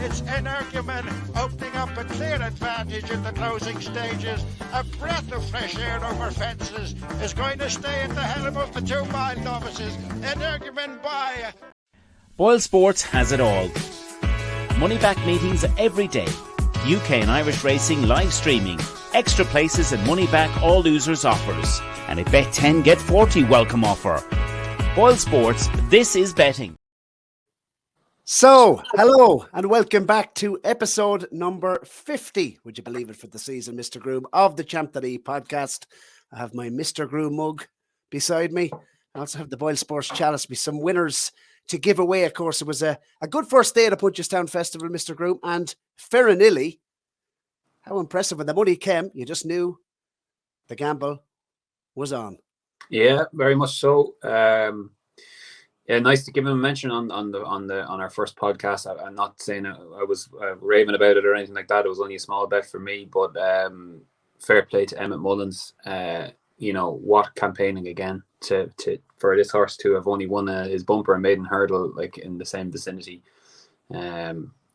It's Energumene opening up a clear advantage in the closing stages. A breath of fresh air over fences is going to stay at the helm of the 2 mile novices. Energumene by. Boylesports has it all. Money back meetings every day. UK and Irish racing live streaming. Extra places and money back all losers offers. And a bet 10 get 40 welcome offer. Boylesports, this is betting. So, hello and welcome back to episode number 50, would you believe it, for the season, Mr. Groome, of the Champ.ie podcast. I have my Mr. Groome mug beside me. I also have the Boylesports chalice with some winners to give away. Of course, it was a good first day at the Punchestown Festival, Mr. Groome, and fair and illy, how impressive. When the money came, you just knew the gamble was on. Yeah, very much so. Yeah, nice to give him a mention on our first podcast. I'm not saying I was raving about it or anything like that. It was only a small bet for me, but fair play to McMullins. What campaigning again for this horse to have only won his bumper and maiden hurdle like in the same vicinity.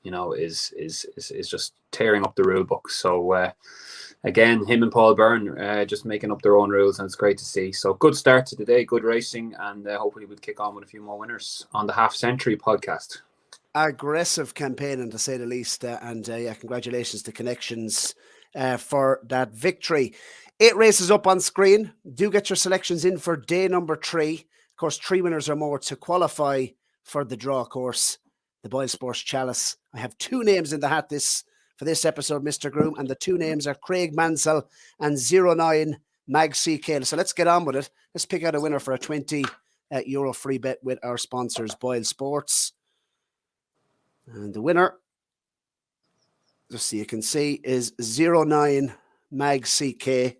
Is just tearing up the rule book. So again, him and Paul Byrne just making up their own rules, and it's great to see. So good start to the day, good racing, and hopefully we'll kick on with a few more winners on the Half Century podcast. Aggressive campaigning, to say the least, and congratulations to Connections for that victory. 8 races up on screen. Do get your selections in for day number 3. Of course, 3 winners or more to qualify for the draw course, the Boylesports Chalice. I have 2 names in the hat for this episode, Mr. Groome, and the 2 names are Craig Mansell and 09 Mag CK. So let's get on with it. Let's pick out a winner for a €20 free bet with our sponsors, Boylesports. And the winner, just so you can see, is 09 Mag CK.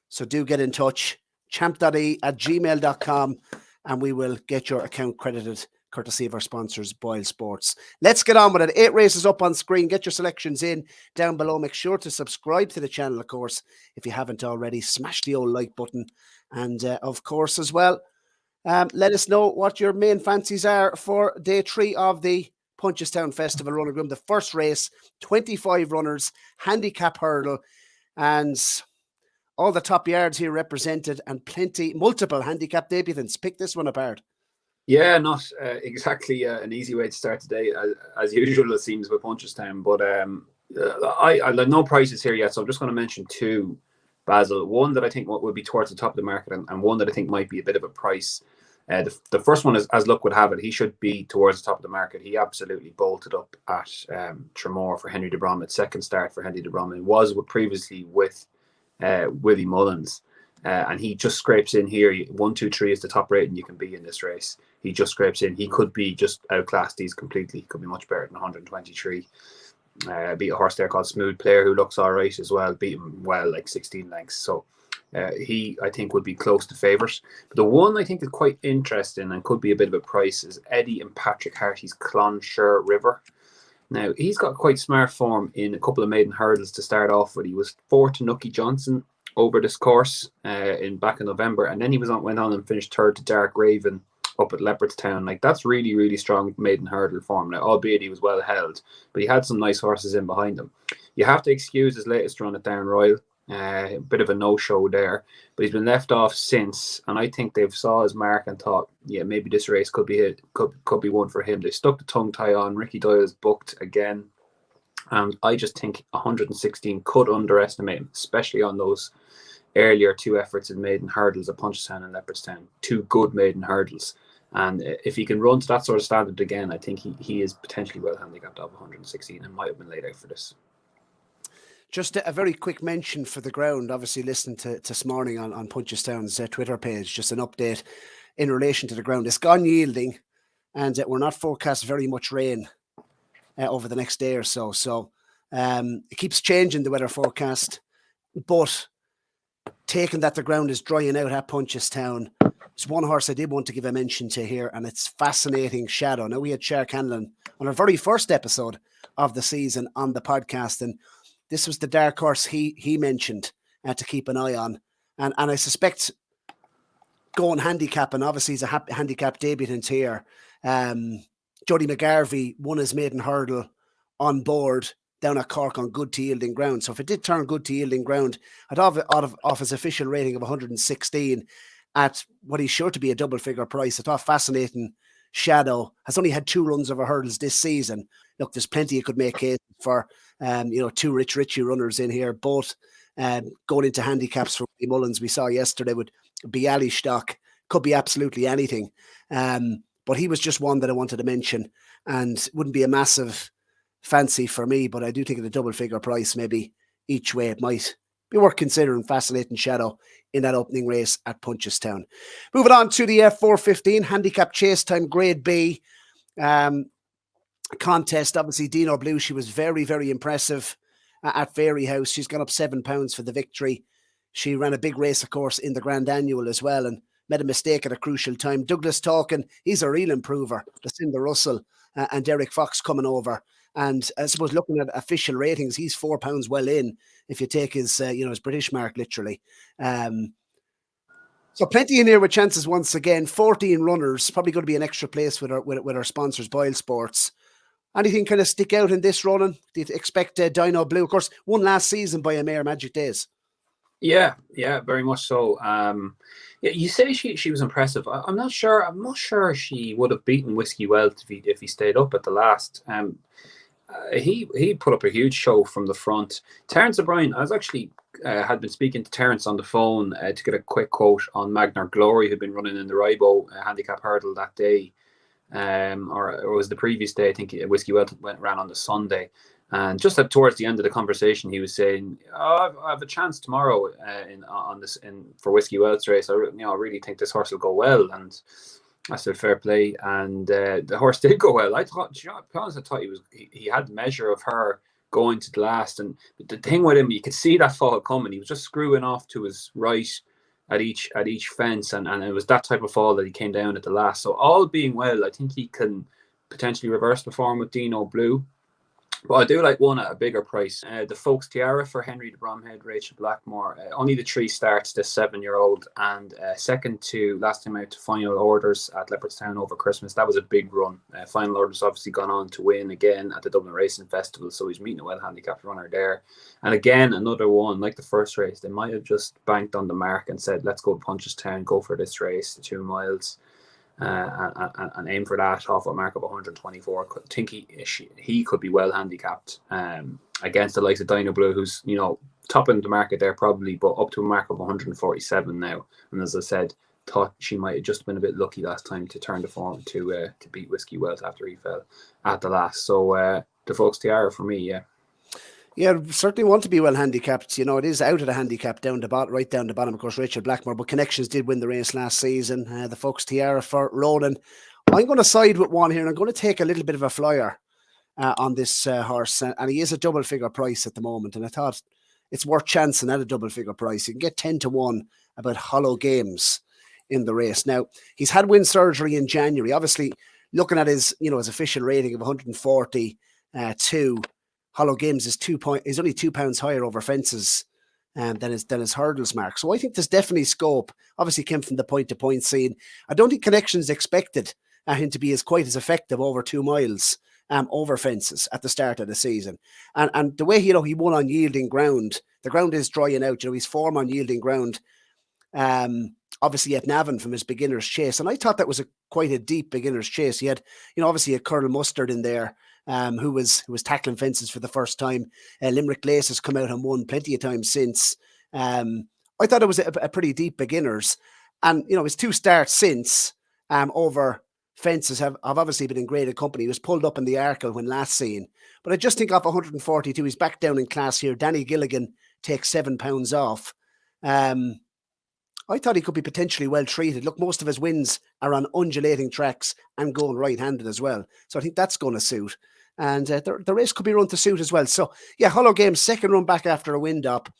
So do get in touch, champ.ie at gmail.com, and we will get your account credited courtesy of our sponsors, Boylesports. Let's get on with it. 8 races up on screen. Get your selections in down below. Make sure to subscribe to the channel, of course, if you haven't already. Smash the old like button. And, of course, as well, let us know what your main fancies are for day 3 of the Punchestown Festival, Ronan. The first race, 25 runners, handicap hurdle, and all the top yards here represented, and multiple handicap debutants. Pick this one apart. Yeah, not exactly an easy way to start today, as usual, it seems, with Punchestown. But I have no prices here yet, so I'm just going to mention 2, Basil. One that I think will be towards the top of the market, and one that I think might be a bit of a price. The first one is, as luck would have it, he should be towards the top of the market. He absolutely bolted up at Tremor for Henry de Bromhead. Second start for Henry de Bromhead. Was previously with WillieMullins. And he just scrapes in here. 1, 2, 3 is the top rating you can be in this race. He just scrapes in. He could be just outclassed these completely. He could be much better than 123. Beat a horse there called Smooth Player, who looks all right as well. Beat him well, like 16 lengths. So he, I think, would be close to favourite. But the one I think is quite interesting and could be a bit of a price is Eddie and Patrick Harty's Clonshire River. Now, he's got quite smart form in a couple of maiden hurdles to start off with. He was 4 to Nucky Johnson over this course back in November, and then he went on and finished 3rd to Dark Raven up at Leopardstown. Like, that's really, really strong maiden hurdle form. Now, albeit he was well held, but he had some nice horses in behind him. You have to excuse his latest run at Down Royal. A bit of a no-show there, but he's been left off since, and I think they've saw his mark and thought, yeah, maybe this race could be one for him. They stuck the tongue tie on. Ricky Doyle is booked again, and I just think 116 could underestimate him, especially on those earlier 2 efforts in maiden hurdles at Punchestown and Leopardstown. 2 good maiden hurdles, and if he can run to that sort of standard again, I think he is potentially well handicapped of 116 and might have been laid out for this. Just a very quick mention for the ground. Obviously, listening to this morning on Punchestown's Twitter page, just an update in relation to the ground. It's gone yielding, and we're not forecast very much rain over the next day or so. So it keeps changing, the weather forecast, but taking that the ground is drying out at Punchestown, there's one horse I did want to give a mention to here, and it's Fascinating Shadow. Now, we had Shark Hanlon on our very first episode of the season on the podcast, and this was the dark horse he mentioned to keep an eye on. And I suspect going handicap, and obviously he's a handicap debutant here. Jody McGarvey won his maiden hurdle on board down at Cork on good to yielding ground. So if it did turn good to yielding ground, I'd have it off his official rating of 116 at what he's sure to be a double figure price. I thought Fascinating Shadow has only had 2 runs over hurdles this season. Look, there's plenty you could make case for. 2 Richie runners in here, both going into handicaps for WillieMullins. We saw yesterday with Bialystock, could be absolutely anything. But he was just one that I wanted to mention, and wouldn't be a massive fancy for me, but I do think at a double figure price, maybe each way, it might be worth considering Fascinating Shadow in that opening race at Punchestown. Moving on to the 4:15 handicap chase time grade B contest. Obviously, Dino Blue, she was very, very impressive at Fairyhouse. She's gone up £7 for the victory. She ran a big race, of course, in the Grand Annual as well, and made a mistake at a crucial time. Douglas Talkin, he's a real improver. Lucinda Russell and Derek Fox coming over. And I suppose looking at official ratings, he's £4 well in if you take his, his British mark, literally. So plenty in here with chances once again. 14 runners, probably going to be an extra place with our sponsors, Boylesports. Anything kind of stick out in this, Ronan? Do you expect Dino Blue? Of course, won last season by a mere Magic Days. Yeah, very much so. You say she was impressive. I'm not sure. I'm not sure she would have beaten Whiskey Wealth if he stayed up at the last. He put up a huge show from the front. Terence O'Brien, I was actually had been speaking to Terence on the phone to get a quick quote on Magnar Glory, who'd been running in the Ribo handicap hurdle that day, or it was the previous day. I think Whiskey Wealth ran on the Sunday. And just towards the end of the conversation, he was saying, I have a chance tomorrow for Whiskey Wealth's race. I really think this horse will go well. And I said, fair play. And the horse did go well. I thought he had measure of her going to the last. And the thing with him, you could see that fall coming. He was just screwing off to his right at each fence. And it was that type of fall that he came down at the last. So all being well, I think he can potentially reverse the form with Dino Blue. But I do like one at a bigger price. The Folks Tiara for Henry de Bromhead, Rachel Blackmore. Only the 3 starts, this 7-year-old, and second to last time out to Final Orders at Leopardstown over Christmas. That was a big run. Final Orders obviously gone on to win again at the Dublin Racing Festival, so he's meeting a well-handicapped runner there. And again, another one, like the first race, they might have just banked on the mark and said, let's go to Punchestown, go for this race, the 2 miles. And aim for that off a mark of 124. I think he could be well handicapped against the likes of Dino Blue, who's top in the market there probably, but up to a mark of 147 now. And as I said, thought she might have just been a bit lucky last time to turn the form to beat Whiskey Wealth after he fell at the last. So the Folks Tiara for me, yeah. Yeah, certainly want to be well handicapped. It is out of the handicap right down the bottom. Of course, Rachel Blackmore, but Connections did win the race last season. The Folks Tiara for Ronan. I'm going to side with one here, and I'm going to take a little bit of a flyer on this horse, and he is a double figure price at the moment. And I thought it's worth chancing at a double figure price. You can get 10-1 about Hollow Games in the race. Now, he's had wind surgery in January. Obviously, looking at his official rating of 142. Hollow Games is only £2 higher over fences than his hurdles mark. So I think there's definitely scope. Obviously came from the point-to-point scene. I don't think Connections expected him to be quite as effective over 2 miles over fences at the start of the season. And the way he won on yielding ground, the ground is drying out. His form on yielding ground, obviously at Navan from his beginner's chase. And I thought that was quite a deep beginner's chase. He had, obviously a Colonel Mustard in there, who was tackling fences for the first time. Limerick Lace has come out and won plenty of times since. I thought it was a pretty deep beginners. And, his 2 starts since over fences have obviously been in great company. He was pulled up in the Arkle when last seen. But I just think off 142, he's back down in class here. Danny Gilligan takes £7 off. I thought he could be potentially well treated. Look, most of his wins are on undulating tracks and going right-handed as well. So I think that's going to suit. And the race could be run to suit as well. So, yeah, Hollow Games, second run back after a wind up.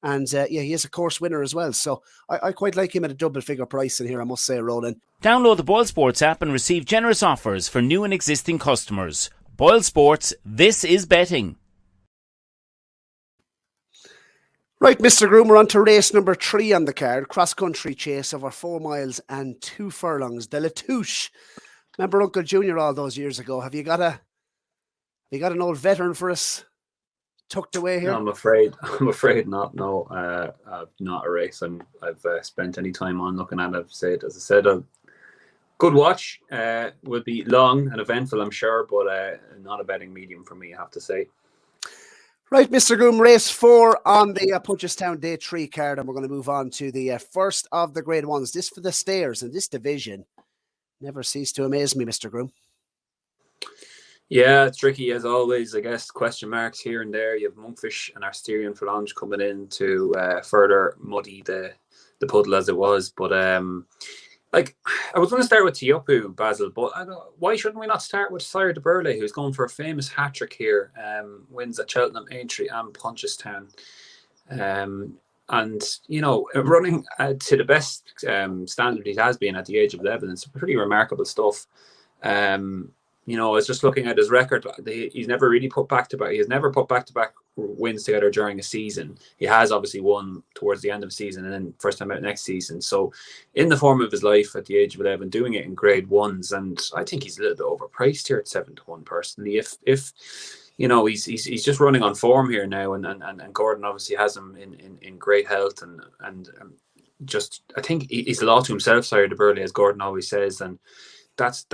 And, he is a course winner as well. So I quite like him at a double figure price in here, I must say, Ronan. Download the Boylesports app and receive generous offers for new and existing customers. Boylesports, this is betting. Right, Mr. Groome, we're on to race number 3 on the card. Cross-country chase over 4 miles and 2 furlongs. De La Touche. Remember Uncle Junior all those years ago? Have you got a You got an old veteran for us tucked away here? No, I'm afraid not. No, not a race I've spent any time on looking at. As I said, a good watch. Will be long and eventful, I'm sure, but not a betting medium for me, I have to say. Right, Mr. Groome, race 4 on the Punchestown Day 3 card, and we're going to move on to the first of the Grade 1s. This for the stayers, and this division never ceased to amaze me, Mr. Groome. Yeah, it's tricky as always. I guess question marks here and there. You have Monkfish and Asterion Falange coming in to further muddy the puddle as it was. But like, I was going to start with Teahupoo, Basil, but why shouldn't we not start with Sire de Burley, who's going for a famous hat-trick here, wins at Cheltenham, Aintree and Punchestown. And, you know, running to the best standard he has been at the age of 11, it's pretty remarkable stuff. You know, I was just looking at his record. He's never really put back-to-back. He has never put back-to-back wins together during a season. He has obviously won towards the end of the season and then first time out next season. So in the form of his life at the age of 11, doing it in Grade 1s, and I think he's a little bit overpriced here at 7-1 personally. If you know, he's just running on form here now, and Gordon obviously has him in great health, and just, I think he's a law to himself, Sire de Burley, as Gordon always says, and that's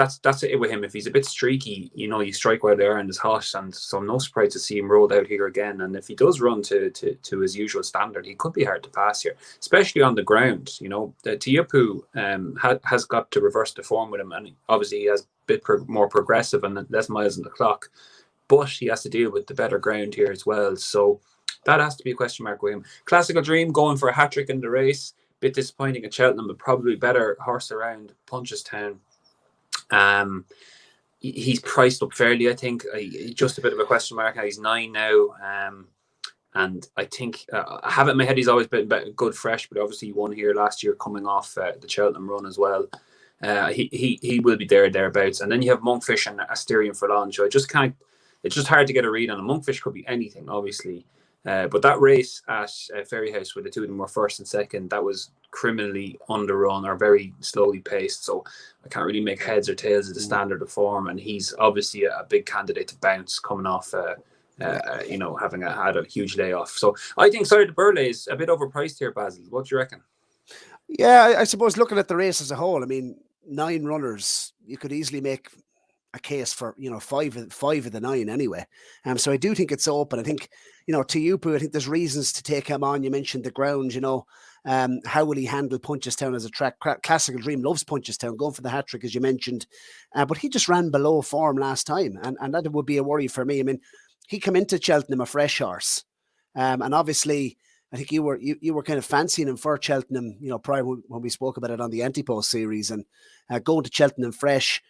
it with him. If he's a bit streaky, you know, you strike while the iron is hot, and so I'm no surprise to see him rolled out here again. And if he does run to his usual standard, he could be hard to pass here, especially on the ground. You know, the Teahupoo has got to reverse the form with him, and obviously he has a bit more progressive and less miles on the clock, but he has to deal with the better ground here as well. So that has to be a question mark with him. Classical Dream going for a hat-trick in the race. Bit disappointing at Cheltenham, but probably better horse around Punchestown. He's priced up fairly, I think. Just a bit of a question mark. He's 9 now, and I think I have it in my head he's always been good fresh, but obviously he won here last year coming off the Cheltenham run as well. He will be thereabouts. And then you have Monkfish and Asterion Falange. So it's just hard to get a read on him. Monkfish could be anything, obviously. But that race at Ferryhouse, where the two of them were first and second, that was criminally underrun or very slowly paced. So I can't really make heads or tails of the standard of form. And he's obviously a big candidate to bounce coming off, you know, having had a huge layoff. So I think Sire de Burley is a bit overpriced here, Basil. What do you reckon? Yeah, I suppose looking at the race as a whole, I mean, 9 runners, you could easily make a case for, you know, five of the 9 anyway. So I do think it's open. I think, you know, Teahupoo, I think there's reasons to take him on. You mentioned the ground, you know, how will he handle Punchestown as a track? Classical Dream loves Punchestown, going for the hat-trick, as you mentioned. But he just ran below form last time, and that would be a worry for me. I mean, he came into Cheltenham a fresh horse. And obviously, I think you were kind of fancying him for Cheltenham, you know, prior when we spoke about it on the AntePost series, and going to Cheltenham fresh.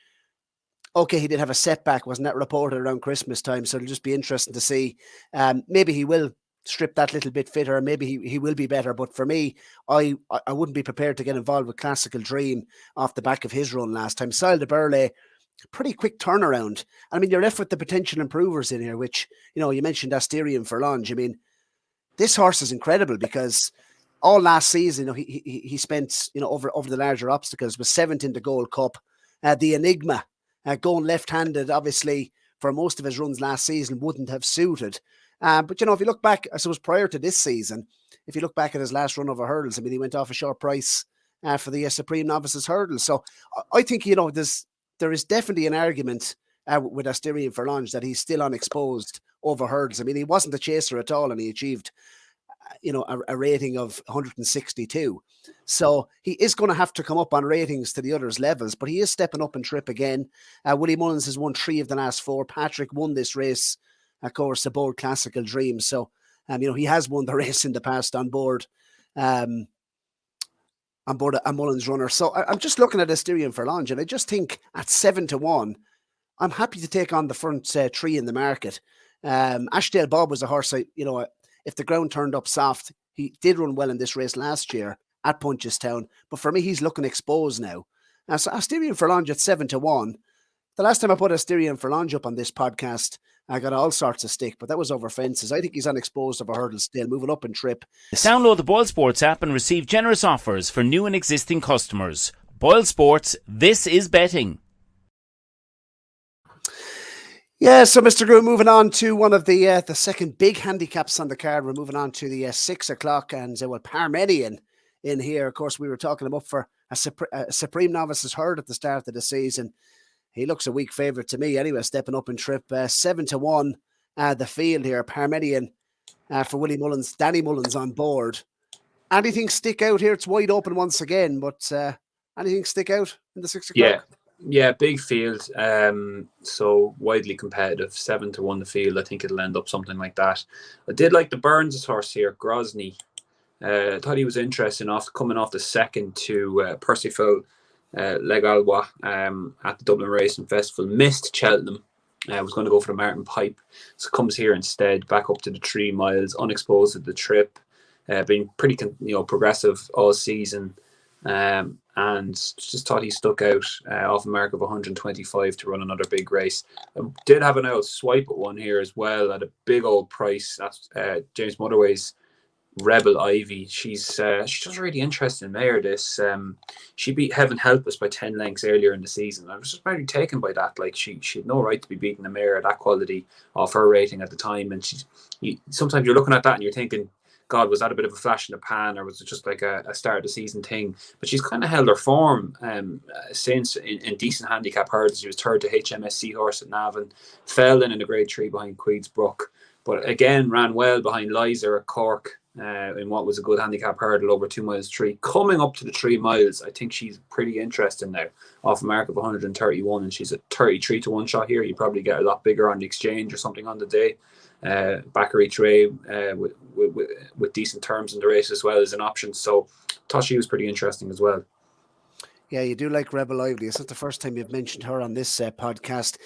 Okay, he did have a setback, wasn't that reported around Christmas time? So it'll just be interesting to see. Maybe he will strip that little bit fitter, and maybe he will be better. But for me, I wouldn't be prepared to get involved with Classical Dream off the back of his run last time. Sire de Burley, pretty quick turnaround. I mean, you're left with the potential improvers in here, which, you know, you mentioned Asterion Falange. I mean, this horse is incredible because all last season, you know, he spent, you know, over the larger obstacles, was 7th in the Gold Cup. The Enigma, going left-handed, obviously, for most of his runs last season, wouldn't have suited. But, you know, if you look back, I suppose, prior to this season, if you look back at his last run over hurdles, I mean, he went off a short price for the Supreme Novices hurdles. So I think, you know, there is definitely an argument with Asterion Falange that he's still unexposed over hurdles. I mean, he wasn't a chaser at all, and he achieved, you know, a rating of 162. So he is going to have to come up on ratings to the others' levels, but he is stepping up in trip again. WillieMullins has won 3 of the last 4. Patrick won this race, of course, aboard Classical Dream. So, you know, he has won the race in the past on board a Mullins runner. So I'm just looking at Asterion Falange, and I just think at 7-1, I'm happy to take on the front 3 in the market. Ashdale Bob was a horse, you know, if the ground turned up soft, he did run well in this race last year at Punchestown. But for me, he's looking exposed now. So Asterion Falange at 7-1. The last time I put Asterion Falange up on this podcast, I got all sorts of stick, but that was over fences. I think he's unexposed over hurdles still, moving up in trip. Download the Boylesports app and receive generous offers for new and existing customers. Boylesports, this is betting. Yeah, so Mr. Groome, moving on to one of the second big handicaps on the card. We're moving on to the 6 o'clock, and Parmenion in here. Of course, we were talking him up for a Supreme Novices herd at the start of the season. He looks a weak favourite to me anyway, stepping up in trip. 7-1 the field here. Parmenion for WillieMullins. Danny Mullins on board. Anything stick out here? It's wide open once again, but anything stick out in the 6 o'clock? Yeah, big field. So widely competitive. 7-1 the field. I think it'll end up something like that. I did like the Burns' horse here, Grozny. I thought he was interesting coming off the second to Percival Legalois at the Dublin Racing Festival. Missed Cheltenham. Was going to go for the Martin Pipe. So comes here instead, back up to the 3 miles, unexposed at the trip. Been pretty progressive all season. And just thought he stuck out off a mark of 125 to run another big race. Did have an out swipe at one here as well at a big old price. That's James Motherway's Rebel Ivy. She's just really interesting mare. This she beat Heaven Help Us by 10 lengths earlier in the season. I was just very taken by that. Like she had no right to be beating a mare of that quality off her rating at the time. And sometimes you're looking at that and you're thinking, God, was that a bit of a flash in the pan, or was it just like a start of the season thing? But she's kind of held her form since in decent handicap herds. She was third to HMS Seahorse at Navan, fell in a grade 3 behind Queeds Brook, but again ran well behind Liza at Cork in what was a good handicap hurdle over 2 miles 3. Coming up to the 3 miles, I think she's pretty interesting now, off a mark of 131, and she's a 33-1 shot here. You probably get a lot bigger on the exchange or something on the day. Backery Tray with decent terms in the race as well as an option. So thought she was pretty interesting as well. Yeah, you do like Rebel Lively. It's not the first time you've mentioned her on this podcast.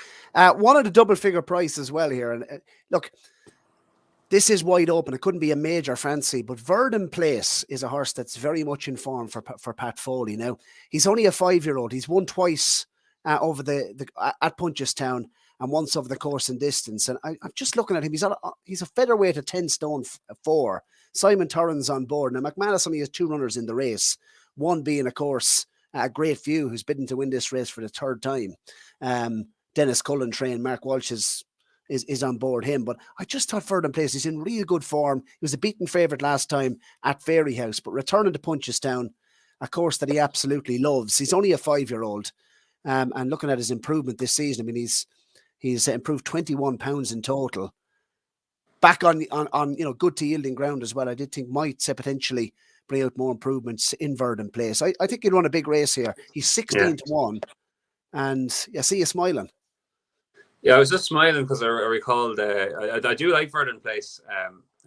One of the double figure price as well here. And look, this is wide open. It couldn't be a major fancy, but Verdun Place is a horse that's very much in form for Pat Foley. Now, he's only a 5-year-old. He's won twice over at Punchestown and once over the course and distance. And I'm just looking at him. He's a featherweight at 10 stone 4. Simon Torrens on board. Now, McManus only has 2 runners in the race, one being, of course, a Great View, who's bidden to win this race for the 3rd time. Dennis Cullen trained. Mark Walsh is on board him. But I just thought Verdun Place, he's in really good form. He was a beaten favourite last time at Fairyhouse, but returning to Punchestown, a course that he absolutely loves. He's only a 5-year-old. And looking at his improvement this season, I mean, he's improved 21 pounds in total. Back on good to yielding ground as well. I did think might potentially bring out more improvements in Verdun Place. I think he'd run a big race here. He's 16-1, and I see you smiling. Yeah, I was just smiling because I recalled I do like Verdun Place.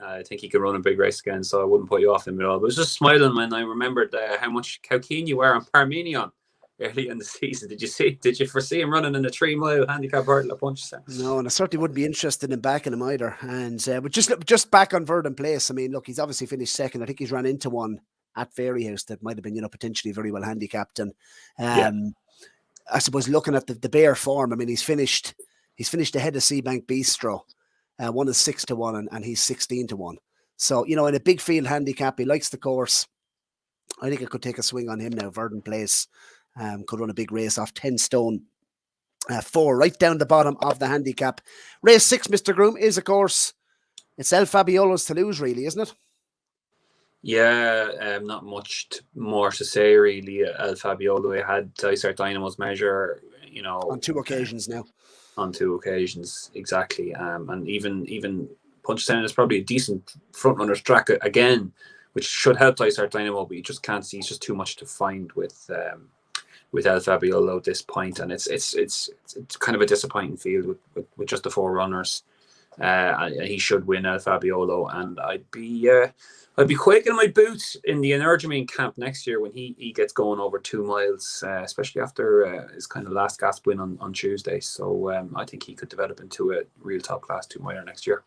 I think he could run a big race again, so I wouldn't put you off him at all. But I was just smiling when I remembered how keen you were on Parmenion early in the season. Did you foresee him running in a 3-mile handicap hurdle at Punchestown? No, and I certainly wouldn't be interested in backing him either. And but just back on Verdun Place, I mean, look, he's obviously finished second. I think he's ran into one at Fairyhouse that might have been, potentially very well handicapped. And I suppose looking at the bare form, I mean, he's finished ahead of Seabank Bistro. One is 6-1 and he's 16-1. So, in a big field handicap, he likes the course. I think I could take a swing on him now. Verdun Place could run a big race off 10 stone 4, right down the bottom of the handicap. Race 6, Mr. Groome, is, of course, it's El Fabiola's to lose, really, isn't it? Yeah, not much more to say, really. El Fabiola had Dysart Dynamo's measure, on 2 occasions now. On 2 occasions, exactly. And even Punchestown is probably a decent front runner's track again, which should help Dysart Dynamo, but you just can't see. It's just too much to find with El Fabiola at this point, and it's kind of a disappointing field with just the 4 runners. He should win El Fabiola, and I'd be quaking my boots in the Energumene camp next year when he gets going over 2 miles, especially after his kind of last gasp win on Tuesday. So I think he could develop into a real top class 2-miler next year.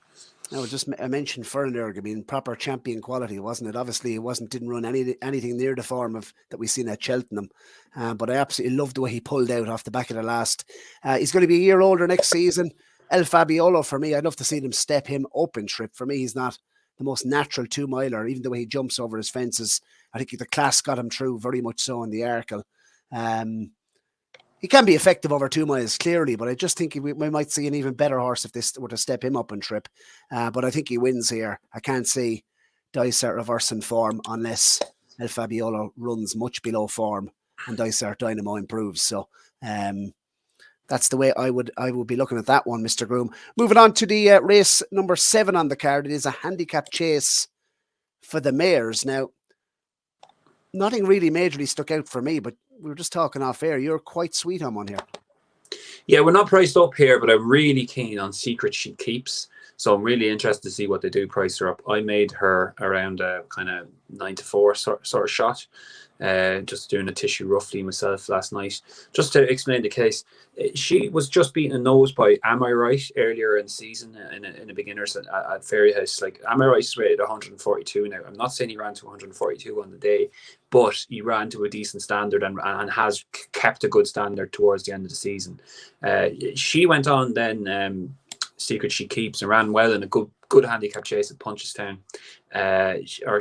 I mentioned for Energumene, proper champion quality, wasn't it? Obviously, it didn't run anything near the form that we've seen at Cheltenham, but I absolutely loved the way he pulled out off the back of the last. He's going to be a year older next season. El Fabiola, for me, I'd love to see them step him up in trip. For me, he's not the most natural 2-miler, even the way he jumps over his fences. I think the class got him through very much so in the Arkle. He can be effective over 2 miles, clearly, but I just think we might see an even better horse if this were to step him up and trip. But I think he wins here. I can't see Dysart reversing form unless El Fabiola runs much below form and Dysart Dynamo improves. So that's the way I would be looking at that one, Mr. Groome. Moving on to the race number 7 on the card. It is a handicap chase for the mares. Now, nothing really majorly stuck out for me, but we were just talking off air. You're quite sweet on one here. Yeah, we're not priced up here, but I'm really keen on Secret She Keeps. So I'm really interested to see what they do price her up. I made her around a kind of 9 to 4 sort of shot. Just doing a tissue roughly myself last night. Just to explain the case, she was just beaten a nose by Am I Right earlier in the season in a beginners at Fairyhouse. Like, Am I Right is rated 142 now. I'm not saying he ran to 142 on the day, but he ran to a decent standard and has kept a good standard towards the end of the season. She went on then, Secret She Keeps, and ran well in a good handicap chase at Punchestown.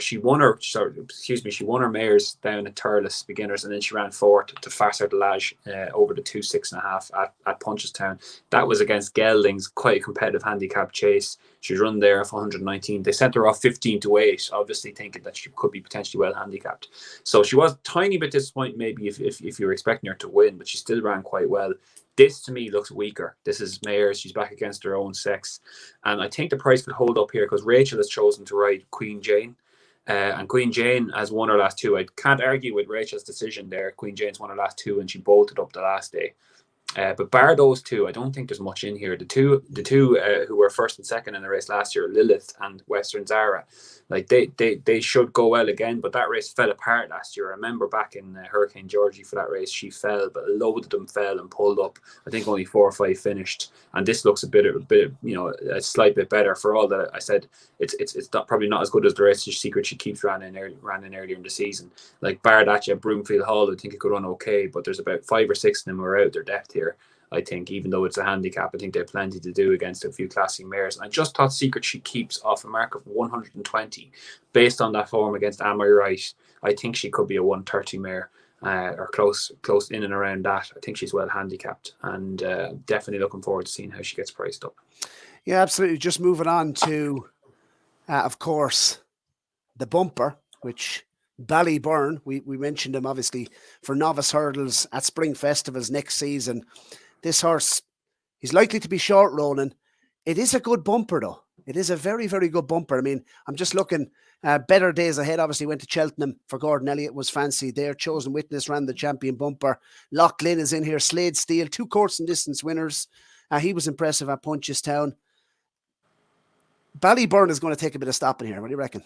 She won her mares down at Turles beginners, and then she ran fourth to Farser de Lage over the 2 6.5 at Punchestown. That was against Geldings, quite a competitive handicap chase. She run there off 119. They sent her off 15 to 8, obviously thinking that she could be potentially well handicapped. So she was a tiny bit disappointed maybe if you were expecting her to win, but she still ran quite well. This to me looks weaker. This is mares. She's back against her own sex. And I think the price could hold up here because Rachel has chosen to ride Queen Jane. And Queen Jane has won her last 2. I can't argue with Rachel's decision there. Queen Jane's won her last 2 and she bolted up the last day. But bar those 2, I don't think there's much in here. The two who were first and second in the race last year, Lilith and Western Zara, like they should go well again. But that race fell apart last year. I remember back in Hurricane Georgie for that race, she fell, but a load of them fell and pulled up. I think only 4 or 5 finished, and this looks a bit a slight bit better. For all that I said, it's probably not as good as the race Secret She Keeps ran in earlier in the season. Like bar that, Broomfield Hall, I think it could run okay, but there's about 5 or 6 of them who are out their depth here. I think, even though it's a handicap, I think they have plenty to do against a few classy mares. And I just thought Secret She Keeps off a mark of 120 based on that form against Am I Right. I think she could be a 130 mare or close in and around that. I think she's well handicapped, and definitely looking forward to seeing how she gets priced up. Yeah, absolutely. Just moving on to, of course, the bumper, which Ballyburn, we mentioned him obviously for novice hurdles at spring festivals next season. This horse, he's likely to be short, Ronan. It is a good bumper, though. It is a very, very good bumper. I mean, I'm just looking, better days ahead. Obviously went to Cheltenham for Gordon Elliott, was fancy there. Chosen Witness ran the champion bumper. Loch Lynn is in here. Slade Steel, 2 course and distance winners. He was impressive at Punchestown. Ballyburn is going to take a bit of stopping here. What do you reckon?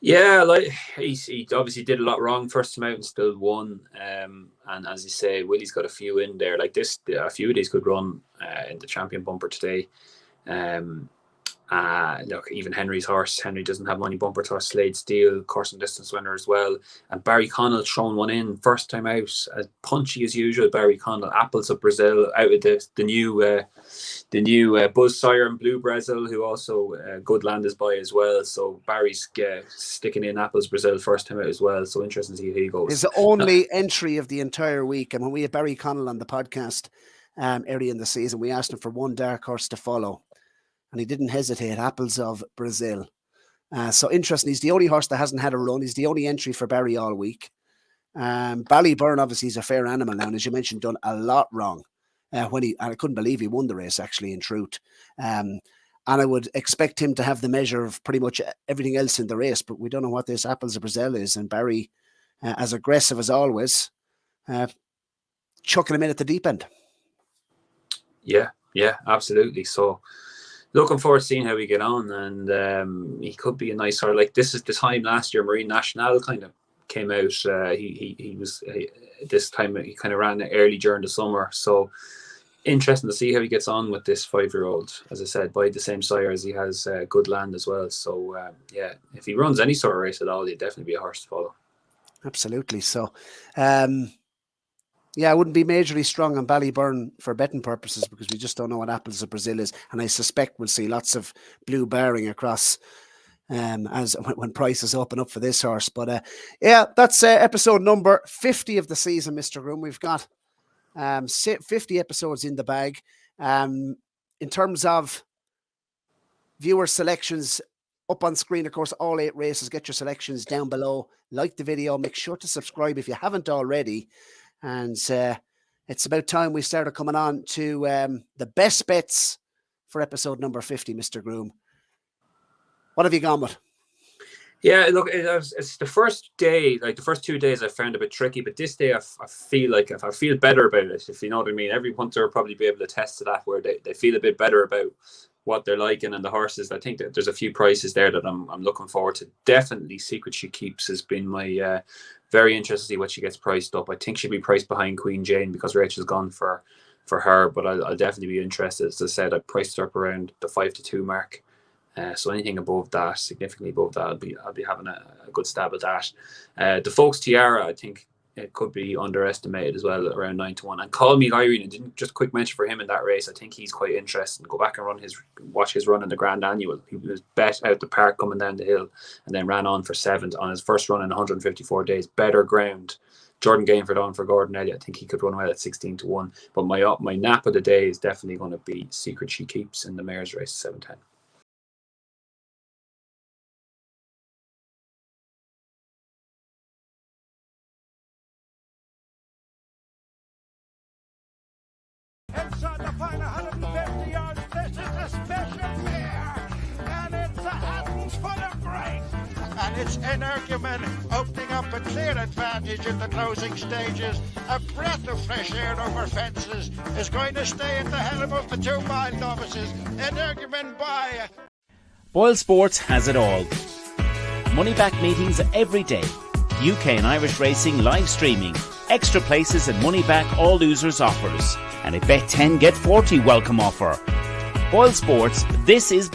Yeah, like he obviously did a lot wrong first time out and still won. And as you say, Willie's got a few in there. Like this, a few of these could run in the champion bumper today. Look, even Henry's horse. Henry doesn't have money bumper to Slade Steel, course and distance winner as well. And Barry Connell thrown one in first time out, as punchy as usual. Barry Connell, Apples of Brazil, out of the new Buzz Siren Blue Brazil, who also good land is by as well. So Barry's sticking in Apples Brazil first time out as well. So interesting to see how he goes. His only entry of the entire week. And when we had Barry Connell on the podcast early in the season, we asked him for one dark horse to follow. And he didn't hesitate, Apples of Brazil. So interesting. He's the only horse that hasn't had a run. He's the only entry for Barry all week. Ballyburn, obviously, is a fair animal now. And as you mentioned, done a lot wrong. And I couldn't believe he won the race, actually, in truth. And I would expect him to have the measure of pretty much everything else in the race. But we don't know what this Apples of Brazil is. And Barry, as aggressive as always, chucking him in at the deep end. Yeah, absolutely. So looking forward to seeing how we get on, and he could be a nice sort of, like, this is the time last year Marine National kind of came out. This time he kind of ran early during the summer, so interesting to see how he gets on with this 5-year-old. As I said, by the same sire as he has good land as well. So if he runs any sort of race at all, he'd definitely be a horse to follow. Absolutely. So I wouldn't be majorly strong on Ballyburn for betting purposes because we just don't know what Apples of Brazil is. And I suspect we'll see lots of blue barring across as when prices open up for this horse. But yeah, that's episode number 50 of the season, Mr. Groome. We've got 50 episodes in the bag. In terms of viewer selections up on screen, of course, all 8 races. Get your selections down below. Like the video. Make sure to subscribe if you haven't already. And it's about time we started coming on to the best bets for episode number 50, Mr. Groome. What have you gone with? Yeah, look, it's the first day, like the first 2 days I found a bit tricky, but this day I feel like if I feel better about it, if you know what I mean. Every punter will probably be able to attest to that, where they feel a bit better about what they're liking and the horses. I think that there's a few prices there that I'm looking forward to. Definitely Secret She Keeps has been my very interested to see what she gets priced up. I think she'll be priced behind Queen Jane because Rachel's gone for her, but I'll definitely be interested. As I said, I priced her up around the 5-2 mark. So anything above that, significantly above that, I'll be having a good stab at that. The Folks Tiara, I think it could be underestimated as well, around 9-1. And Call Me Irene, and didn't just quick mention for him in that race. I think he's quite interesting. Go back and watch his run in the Grand Annual. He was bet out the park coming down the hill, and then ran on for 7th on his first run in 154 days. Better ground. Jordan Gainford on for Gordon Elliott. I think he could run well at 16-1. But my nap of the day is definitely going to be Secret She Keeps in the mare's race, 7-10. Inside the final 150 yards, this is a special mare, and it's a Hattons full of grace. And it's Energumene opening up a clear advantage in the closing stages. A breath of fresh air over fences is going to stay at the helm of the 2 mile novices. Energumene by Boylesports has it all. Money back meetings every day. UK and Irish racing live streaming. Extra places and money back all losers offers. And a bet 10 get 40 welcome offer. Boylesports, this is